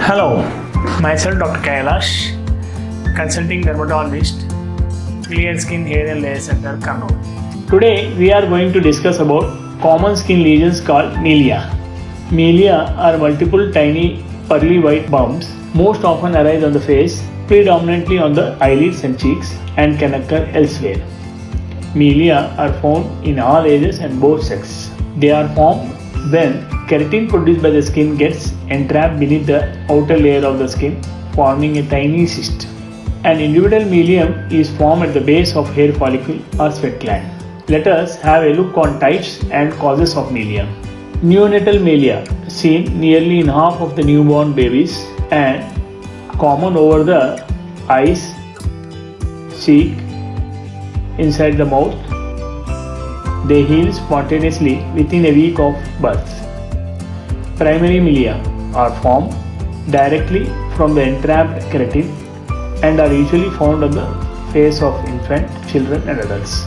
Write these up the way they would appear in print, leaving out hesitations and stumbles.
Hello, myself Dr. Kailash, consulting dermatologist, Clear Skin Hair and Layer Center, Kannur. Today we are going to discuss about common skin lesions called milia. Milia are multiple tiny pearly white bumps, most often arise on the face, predominantly on the eyelids and cheeks, and can occur elsewhere. Milia are found in all ages and both sexes. They are formed when keratin produced by the skin gets entrapped beneath the outer layer of the skin, forming a tiny cyst. An individual milium is formed at the base of hair follicle or sweat gland. Let us have a look on types and causes of milia. Neonatal milia, seen nearly in half of the newborn babies and common over the eyes, cheek, inside the mouth. They heal spontaneously within a week of birth. Primary milia are formed directly from the entrapped keratin and are usually found on the face of infant, children and adults.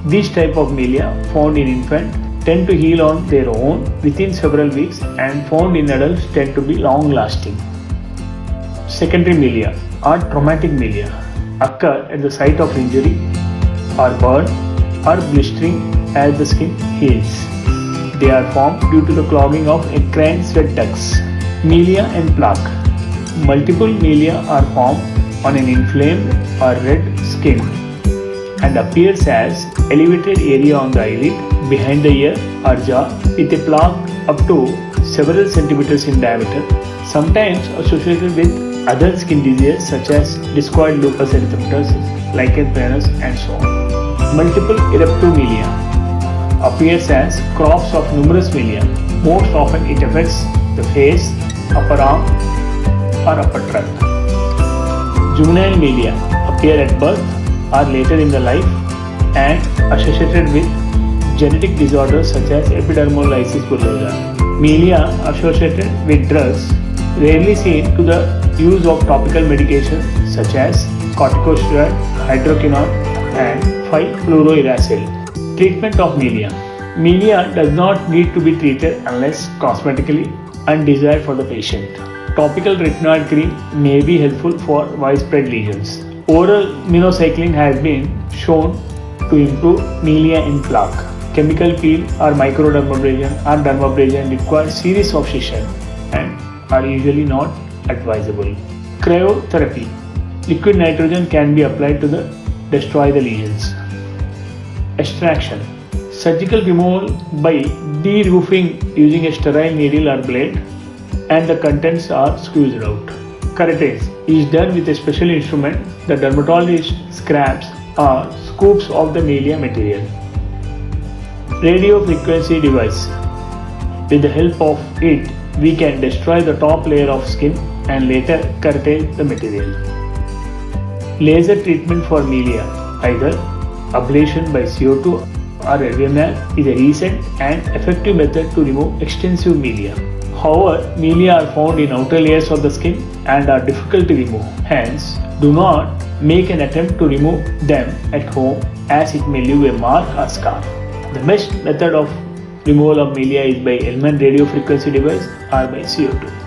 These type of milia found in infant tend to heal on their own within several weeks and found in adults tend to be long lasting. Secondary milia or traumatic milia occur at the site of injury or burn or blistering as the skin heals. They are formed due to the clogging of eccrine sweat ducts. Milia and plaque. Multiple milia are formed on an inflamed or red skin and appears as elevated area on the eyelid, behind the ear or jaw with a plaque up to several centimeters in diameter, sometimes associated with other skin diseases such as discoid lupus erythematosus, lichen planus and so on. Multiple eruptomilia appears as crops of numerous milia. Most often it affects the face, upper arm or upper trunk. Juvenile milia appear at birth or later in the life and associated with genetic disorders such as epidermolysis bullosa. Milia associated with drugs rarely seen to the use of topical medication such as corticosteroid, hydroquinone and 5-fluorouracil. Treatment of milia. Milia does not need to be treated unless cosmetically undesired for the patient. Topical retinoid cream may be helpful for widespread lesions. Oral minocycline has been shown to improve milia in plaque. Chemical peel or microdermabrasion or dermabrasion require series of sessions and are usually not advisable. Cryotherapy. Liquid nitrogen can be applied to destroy the lesions. Extraction. Surgical removal by de-roofing using a sterile needle or blade and the contents are squeezed out. Curetage is done with a special instrument. The dermatologist scraps or scoops off the milia material. Radio frequency device. With the help of it, we can destroy the top layer of skin and later curettage the material. Laser treatment for milia, either ablation by CO2 or Ergomed, is a recent and effective method to remove extensive milia. However, milia are found in outer layers of the skin and are difficult to remove. Hence, do not make an attempt to remove them at home as it may leave a mark or scar. The best method of removal of milia is by Elman radio frequency device or by CO2.